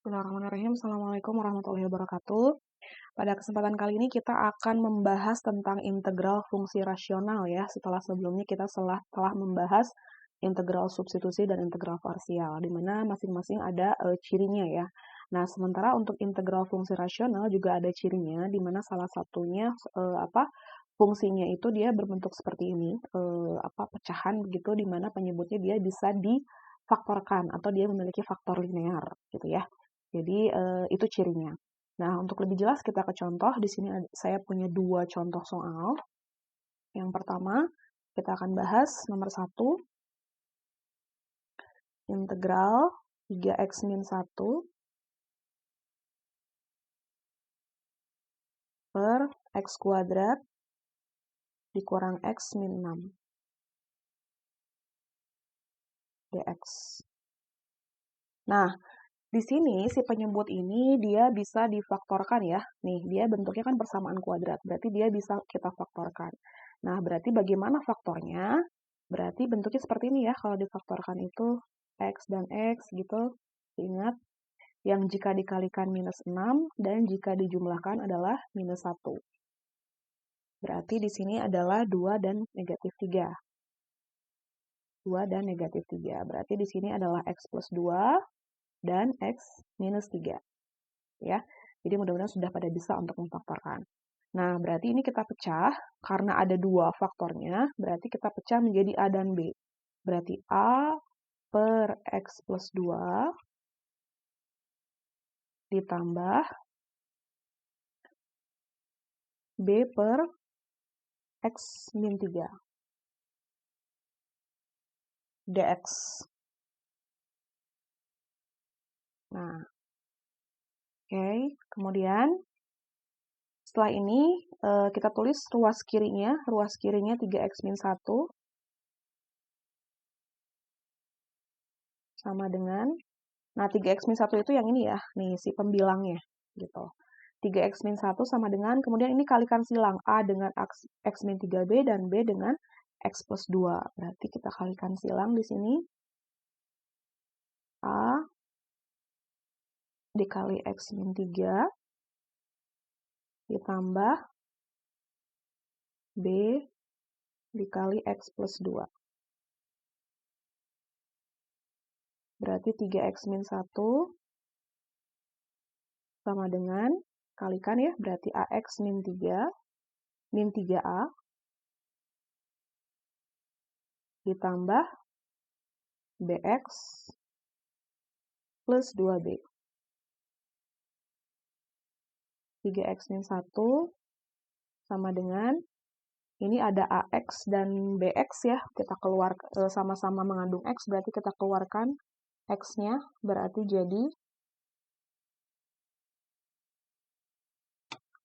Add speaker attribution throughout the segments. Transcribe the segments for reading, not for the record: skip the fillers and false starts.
Speaker 1: Bismillahirrahmanirrahim. Assalamualaikum warahmatullahi wabarakatuh. Pada kesempatan kali ini kita akan membahas tentang integral fungsi rasional ya. Setelah sebelumnya kita telah membahas integral substitusi dan integral parsial, di mana masing-masing ada cirinya ya. Nah, sementara untuk integral fungsi rasional juga ada cirinya, di mana salah satunya fungsinya itu dia berbentuk seperti ini, pecahan begitu, di mana penyebutnya dia bisa difaktorkan atau dia memiliki faktor linear gitu ya. Jadi itu cirinya. Nah, untuk lebih jelas kita ke contoh. Di sini saya punya dua contoh soal. Yang pertama, kita akan bahas nomor 1, integral 3x min 1 per x kuadrat dikurang x min 6 dx. Nah, di sini si penyebut ini dia bisa difaktorkan ya. Nih, dia bentuknya kan persamaan kuadrat, berarti dia bisa kita faktorkan. Nah, berarti bagaimana faktornya? Berarti bentuknya seperti ini ya, kalau difaktorkan itu x dan x gitu. Ingat, yang jika dikalikan minus 6 dan jika dijumlahkan adalah minus 1. Berarti di sini adalah 2 dan negatif 3. 2 dan negatif 3. Berarti di sini adalah x plus 2 dan x minus 3. Ya. Jadi mudah-mudahan sudah pada bisa untuk memfaktorkan. Nah, berarti ini kita pecah, karena ada dua faktornya, berarti kita pecah menjadi A dan B. Berarti A per X plus 2 ditambah B per X min 3 dx. Nah, oke. Kemudian, setelah ini kita tulis ruas kirinya 3x min 1 sama dengan, nah 3x min 1 itu yang ini ya, nih si pembilangnya, gitu. 3x min 1 sama dengan, kemudian ini kalikan silang, A dengan x min 3B dan B dengan x plus 2. Berarti kita kalikan silang di sini, A dikali x min 3 ditambah B dikali x plus 2. Berarti 3x min 1 sama dengan, kalikan ya, berarti AX min 3, min 3A, ditambah BX plus 2B. 3x min 1 sama dengan, ini ada AX dan BX ya, kita keluar sama-sama mengandung X, berarti kita keluarkan X-nya, berarti jadi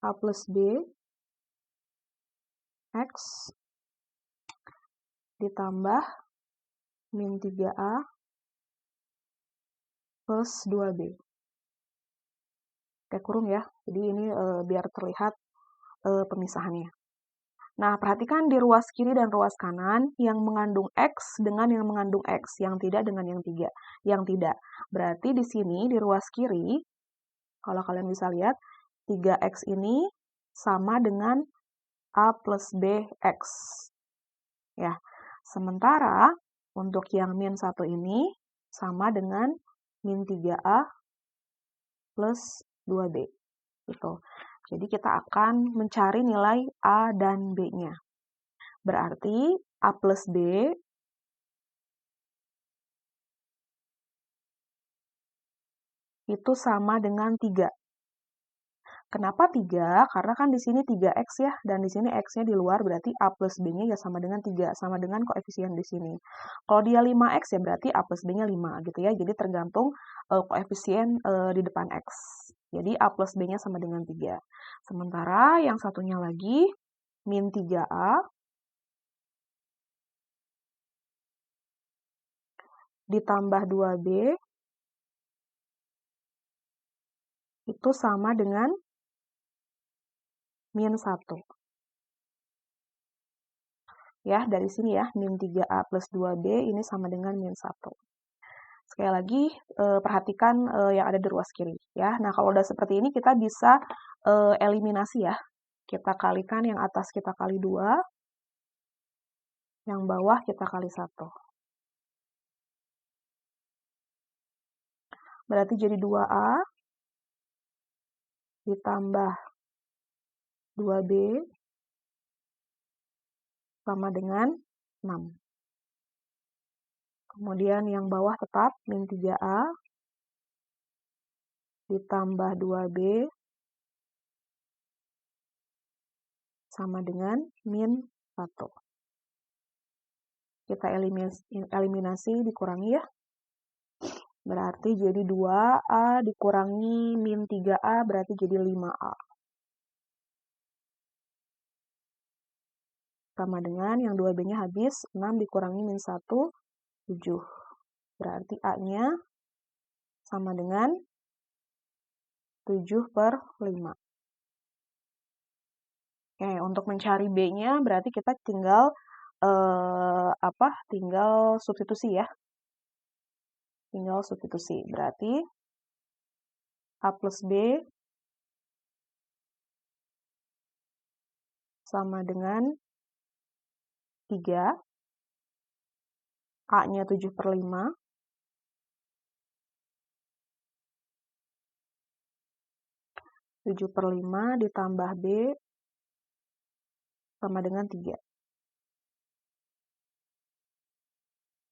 Speaker 1: A plus B X ditambah min 3A plus 2B. Oke, kurung ya, jadi ini biar terlihat pemisahannya. Nah, perhatikan di ruas kiri dan ruas kanan yang mengandung X dengan yang mengandung X, yang tidak dengan yang tidak. Berarti di sini di ruas kiri, kalau kalian bisa lihat, 3X ini sama dengan A plus BX. Ya. Sementara untuk yang min 1 ini sama dengan min 3A plus 2B. Gitu. Jadi kita akan mencari nilai A dan B-nya. Berarti A plus B itu sama dengan 3. Kenapa 3? Karena kan di sini 3X ya, dan di sini X-nya di luar, berarti A plus B-nya ya sama dengan 3, sama dengan koefisien di sini. Kalau dia 5X ya berarti A plus B-nya 5 gitu ya, jadi tergantung koefisien di depan X. Jadi A plus B-nya sama dengan 3. Sementara yang satunya lagi, min 3A ditambah 2B itu sama dengan min 1. Ya, dari sini ya, min 3A plus 2B ini sama dengan min 1. Sekali lagi, perhatikan yang ada di ruas kiri ya. Nah, kalau udah seperti ini kita bisa eliminasi ya. Kita kalikan yang atas kita kali 2, yang bawah kita kali 1. Berarti jadi 2A ditambah 2B sama dengan 6. Kemudian yang bawah tetap min 3A ditambah 2B sama dengan min 1. Kita eliminasi dikurangi ya. Berarti jadi 2A dikurangi min 3A berarti jadi 5A. Sama dengan yang 2B-nya habis, 6 dikurangi min 1, 7. Berarti A-nya sama dengan 7/5. Oke, untuk mencari B-nya berarti kita tinggal tinggal substitusi ya. Tinggal substitusi. Berarti A plus B sama dengan 3. A-nya 7/5. 7/5 ditambah B sama dengan 3.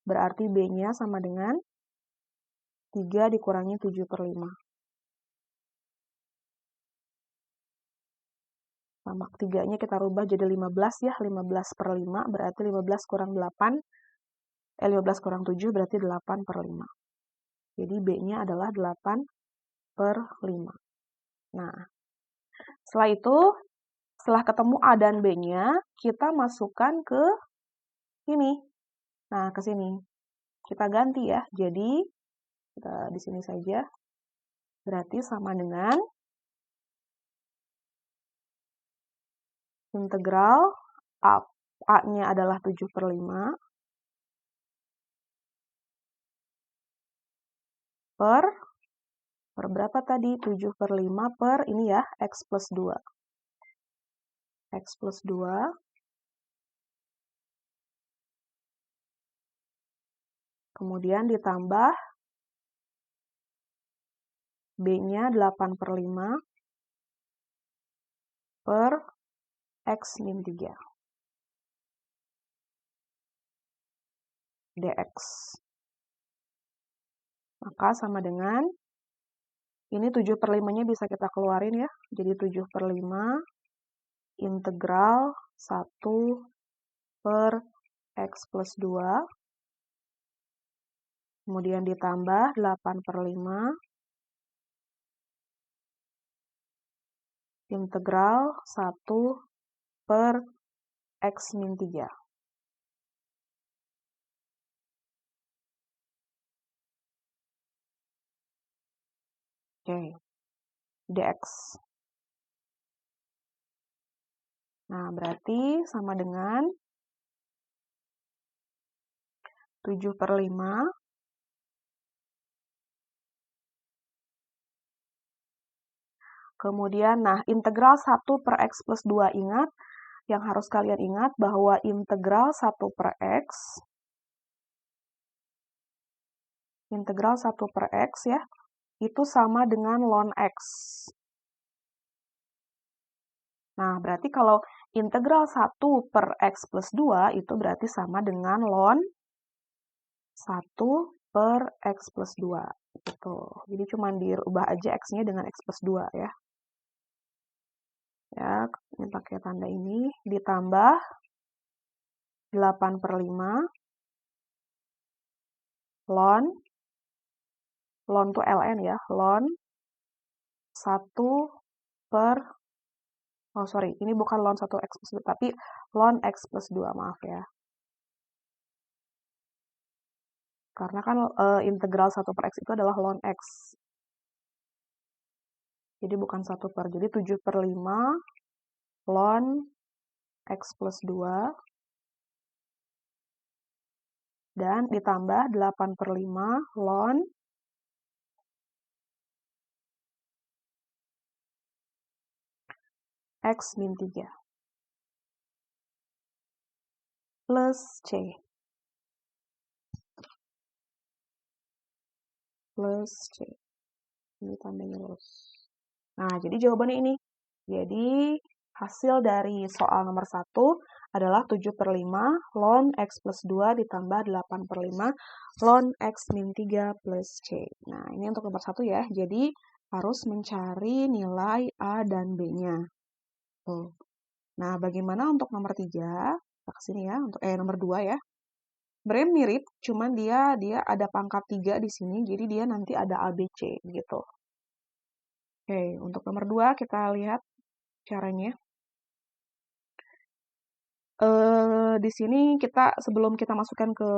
Speaker 1: Berarti B-nya sama dengan 3 dikurangi 7/5. Sama 3-nya kita rubah jadi 15 ya. 15/5 berarti 15 kurang 8. 15 kurang 7 berarti 8/5. Jadi B-nya adalah 8/5. Nah, setelah itu, setelah ketemu A dan B-nya, kita masukkan ke sini. Nah, ke sini. Kita ganti ya. Jadi, kita di sini saja. Berarti sama dengan integral A-nya adalah 7/5 per berapa tadi? 7/5 per ini ya, X plus 2. X plus 2 kemudian ditambah B-nya 8/5 per X min 3 dx. Maka sama dengan, ini 7/5-nya bisa kita keluarin ya. Jadi 7/5 integral 1 per X plus 2. Kemudian ditambah 8/5 integral 1 per X min 3. Oke, dx. Nah, berarti sama dengan 7/5 kemudian, nah, integral 1 per X plus 2 ingat, yang harus kalian ingat bahwa integral 1 per X ya, itu sama dengan ln X. Nah, berarti kalau integral 1 per X plus 2 itu berarti sama dengan ln 1 per X plus 2. Gitu. Jadi cuma dirubah aja X-nya dengan X plus 2 ya. Ya, ini pakai tanda ini, ditambah 8/5 ln tuh ln ya, ln 1 per, oh sorry, ini bukan ln 1 X plus 2, tapi ln X plus 2, maaf ya. Karena kan integral 1 per X itu adalah ln X. Jadi bukan 1 per, jadi 7/5 ln X plus 2 dan ditambah 8/5 ln X min 3 plus C plus C. Ini tandanya lurus. Nah, jadi jawabannya ini. Jadi, hasil dari soal nomor 1 adalah 7/5 ln X plus 2 ditambah 8/5 ln X min 3 plus C. Nah, ini untuk nomor 1 ya. Jadi, harus mencari nilai A dan B-nya. Tuh. Nah, bagaimana untuk nomor 3? Kita ke sini ya, untuk nomor 2 ya. Sebenarnya mirip, cuman dia ada pangkat 3 di sini, jadi dia nanti ada A, B, C gitu. Oke, untuk nomor 2 kita lihat caranya. Di sini sebelum kita masukkan ke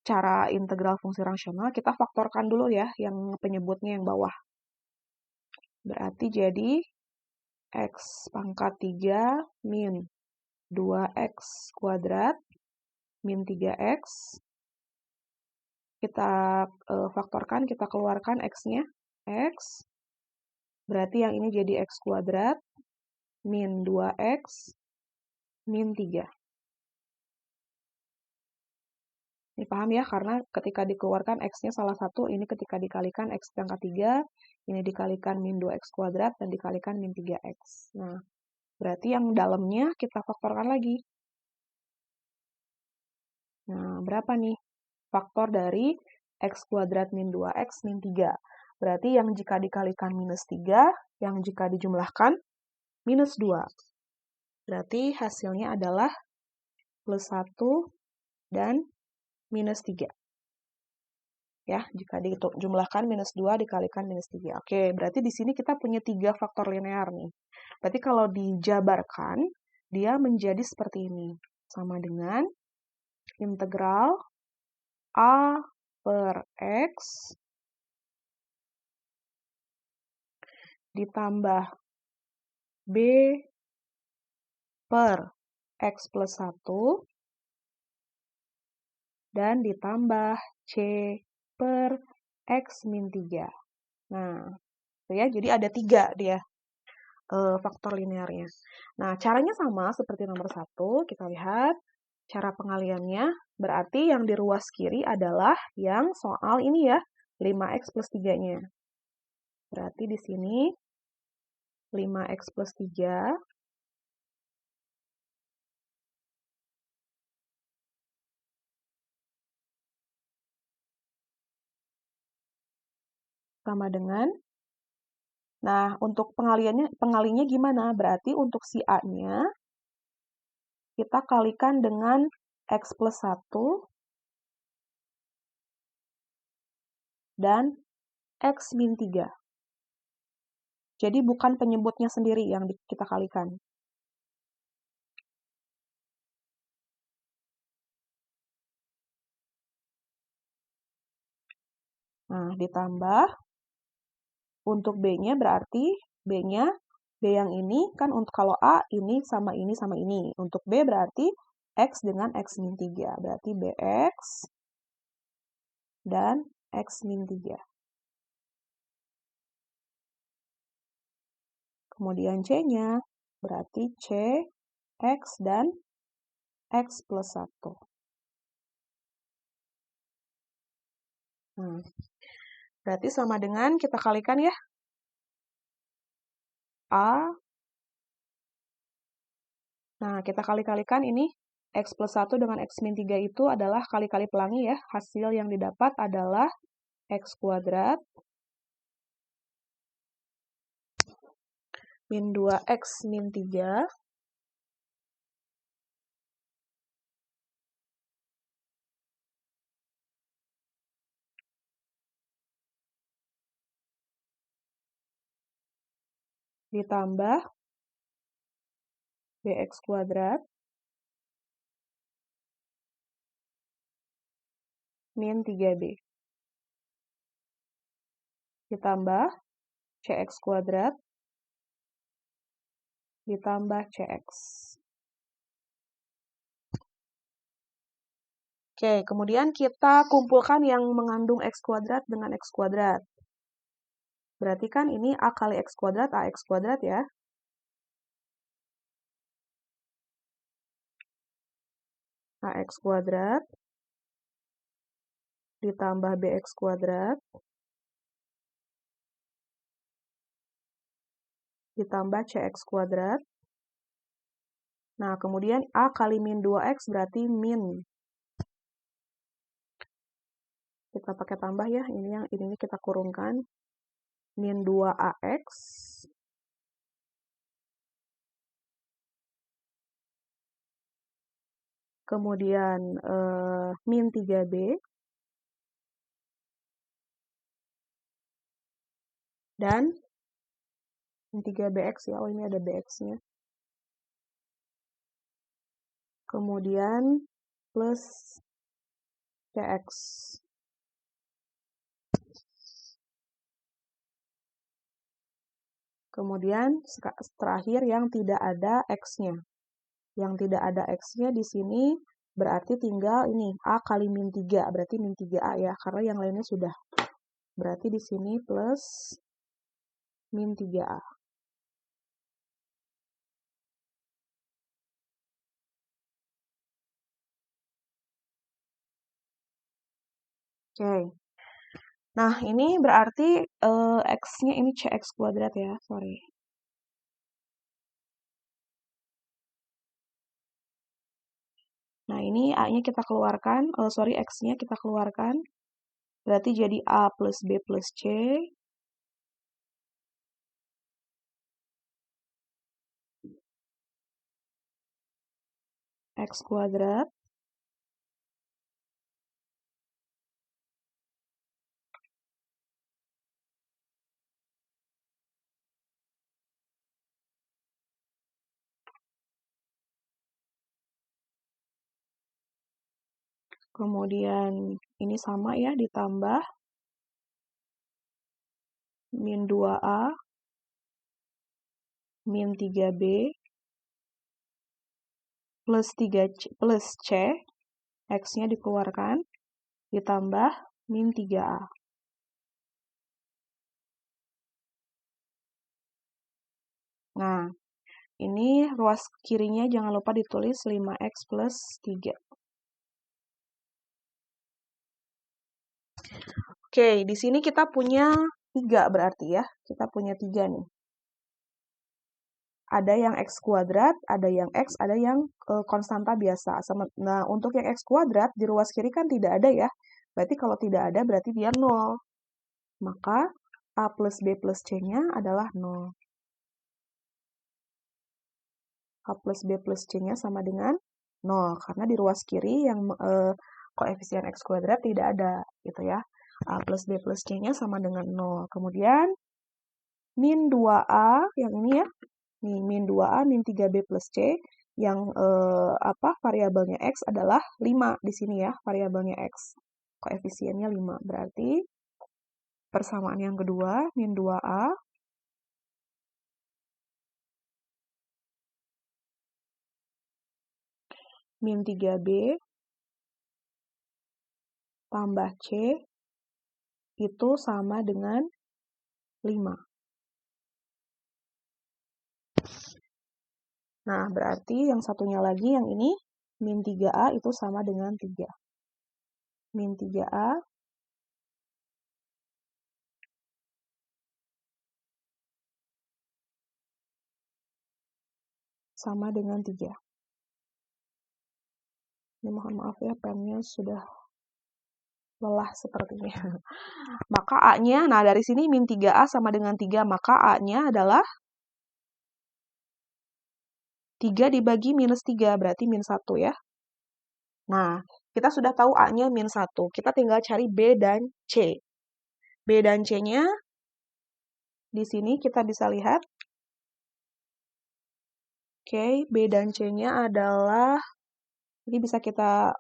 Speaker 1: cara integral fungsi rasional, kita faktorkan dulu ya yang penyebutnya yang bawah. Berarti jadi X pangkat 3 min 2X kuadrat min 3X. Kita faktorkan, kita keluarkan X-nya. X. Berarti yang ini jadi X kuadrat min 2X min 3. Ini paham ya, karena ketika dikeluarkan X-nya salah satu, ini ketika dikalikan X pangkat 3, ini dikalikan min 2X kuadrat, dan dikalikan min 3X. Nah, berarti yang dalamnya kita faktorkan lagi. Nah, berapa nih faktor dari X kuadrat min 2X min 3? Berarti yang jika dikalikan minus 3, yang jika dijumlahkan minus 2. Berarti hasilnya adalah plus 1 dan minus 3. Ya, jika dijumlahkan minus 2 dikalikan minus 3. Oke, berarti di sini kita punya 3 faktor linear nih. Berarti kalau dijabarkan, dia menjadi seperti ini. Sama dengan integral A per X ditambah B per X plus 1 dan ditambah C per X min 3. Nah, ya, jadi ada 3 dia faktor linearnya. Nah, caranya sama seperti nomor 1. Kita lihat cara pengaliannya. Berarti yang di ruas kiri adalah yang soal ini ya, 5X plus 3-nya. Berarti di sini 5X plus 3 sama dengan, nah untuk pengalinya gimana? Berarti untuk si A-nya kita kalikan dengan X plus 1 dan X min 3. Jadi bukan penyebutnya sendiri yang kita kalikan. Nah, ditambah untuk B-nya berarti B yang ini kan untuk kalau A ini sama ini sama ini. Untuk B berarti X dengan X min 3. Berarti BX dan X min 3. Kemudian C-nya berarti C, X, dan X plus 1. Nah, berarti sama dengan kita kalikan ya. A. Nah, kita kali-kalikan ini X plus 1 dengan X min 3 itu adalah kali-kali pelangi ya. Hasil yang didapat adalah X kuadrat min 2X min 3 ditambah BX kuadrat min 3B ditambah CX kuadrat ditambah CX. Oke, kemudian kita kumpulkan yang mengandung X kuadrat dengan X kuadrat. Berarti kan ini A kali X kuadrat, AX kuadrat ya. AX kuadrat ditambah BX kuadrat ditambah CX kuadrat. Nah, kemudian A kali min 2X berarti min. Kita pakai tambah ya, ini kita kurungkan. Min 2AX kemudian min 3B dan min 3BX ya, oh ini ada BX-nya. Kemudian plus CX. Kemudian terakhir yang tidak ada X-nya. Yang tidak ada X-nya di sini berarti tinggal ini A kali min 3, berarti min 3A ya, karena yang lainnya sudah. Berarti di sini plus min 3A. Oke. Nah, ini berarti X-nya ini CX kuadrat ya, sorry. Nah, ini A-nya kita keluarkan, X-nya kita keluarkan. Berarti jadi A plus B plus C. X kuadrat. Kemudian ini sama ya, ditambah min 2A, min 3B, plus 3C, plus C, X-nya dikeluarkan, ditambah min 3A. Nah, ini ruas kirinya jangan lupa ditulis 5X plus 3. Oke, di sini kita punya 3 berarti ya. Kita punya 3 nih. Ada yang X kuadrat, ada yang X, ada yang konstanta biasa. Nah, untuk yang X kuadrat di ruas kiri kan tidak ada ya. Berarti kalau tidak ada berarti dia 0. Maka A plus B plus C-nya adalah 0. A plus B plus C-nya sama dengan 0. Karena di ruas kiri yang koefisien X kuadrat tidak ada. Gitu ya. A plus B plus C-nya sama dengan 0. Kemudian min 2A yang ini ya. Nih, min 2A, min 3B plus C. Yang variabelnya X adalah 5 di sini ya. Variabelnya X. Koefisiennya 5. Berarti persamaan yang kedua, min 2A min 3B tambah C itu sama dengan 5. Nah, berarti yang satunya lagi yang ini min 3A itu sama dengan 3. Min 3A sama dengan 3. Ini mohon maaf ya, pennya sudah lelah sepertinya. Maka A-nya, nah dari sini min 3A sama dengan 3, maka A-nya adalah 3 dibagi minus 3, berarti min 1 ya. Nah, kita sudah tahu A-nya min 1. Kita tinggal cari B dan C. B dan C-nya di sini kita bisa lihat. Oke, B dan C-nya adalah, ini bisa kita,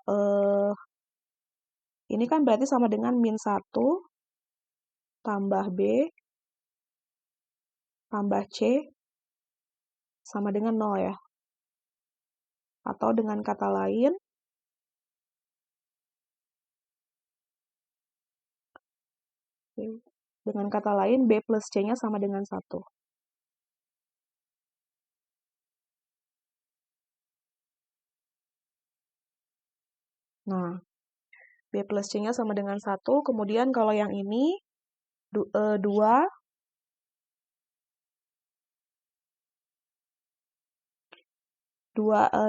Speaker 1: ini kan berarti sama dengan min 1 tambah B tambah C sama dengan 0 ya. Atau dengan kata lain, Dengan kata lain, B plus C-nya sama dengan 1. Nah, B plus C-nya sama dengan 1. Kemudian kalau yang ini, 2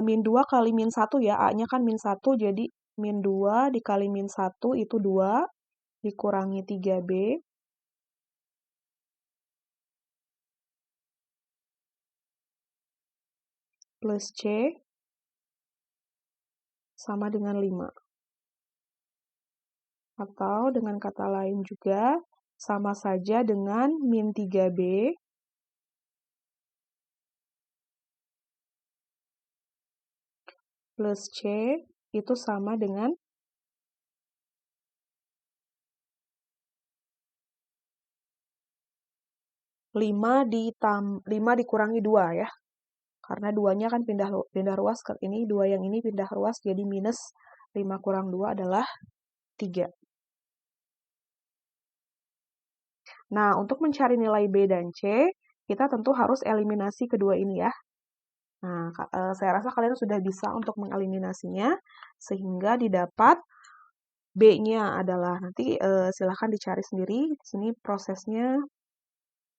Speaker 1: min 2 kali min 1 ya, A-nya kan min 1, jadi min 2 dikali min 1 itu 2, dikurangi 3B, plus C, sama dengan 5. Atau dengan kata lain juga, sama saja dengan min 3B, plus C, itu sama dengan 5 dikurangi 2 ya. Karena 2-nya kan pindah ruas ke ini, 2 yang ini pindah ruas, jadi minus 5 kurang 2 adalah 3. Nah, untuk mencari nilai B dan C, kita tentu harus eliminasi kedua ini ya. Nah, saya rasa kalian sudah bisa untuk mengeliminasinya, sehingga didapat B-nya adalah, nanti silahkan dicari sendiri, di sini prosesnya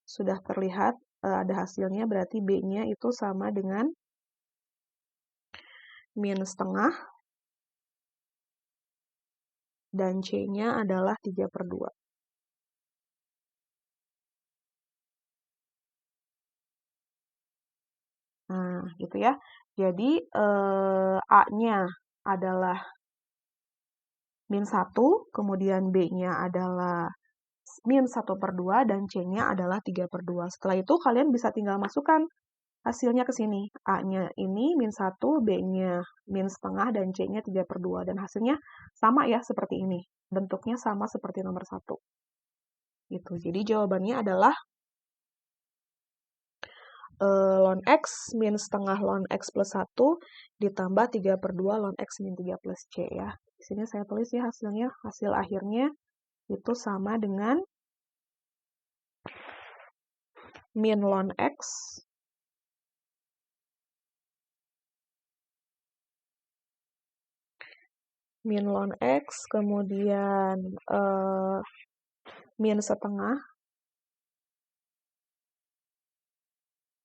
Speaker 1: sudah terlihat, ada hasilnya, berarti B-nya itu sama dengan min setengah, dan C-nya adalah 3/2. Nah, gitu ya. Jadi, A-nya adalah min 1, kemudian B-nya adalah min 1/2, dan C-nya adalah 3/2. Setelah itu, kalian bisa tinggal masukkan hasilnya ke sini. A-nya ini min 1, B-nya min setengah, dan C-nya 3/2. Dan hasilnya sama ya, seperti ini. Bentuknya sama seperti nomor 1. Gitu. Jadi, jawabannya adalah ln X min setengah ln X plus 1 ditambah 3/2 ln X min 3 plus C ya. Di sini saya tulis ya hasilnya, hasil akhirnya itu sama dengan min ln X min ln X, kemudian min setengah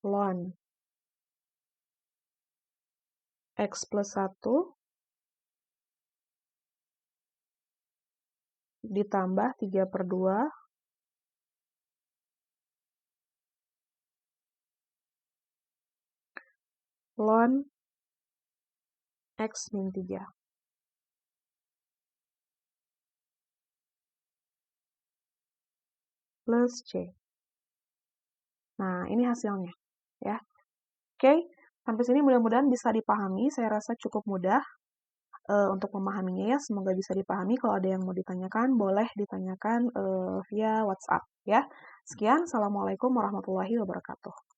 Speaker 1: ln X plus 1 ditambah 3/2 ln X min 3 plus C. Nah, ini hasilnya ya. Oke, sampai sini mudah-mudahan bisa dipahami. Saya rasa cukup mudah untuk memahaminya ya. Semoga bisa dipahami. Kalau ada yang mau ditanyakan, boleh ditanyakan via WhatsApp ya. Sekian, Assalamualaikum warahmatullahi wabarakatuh.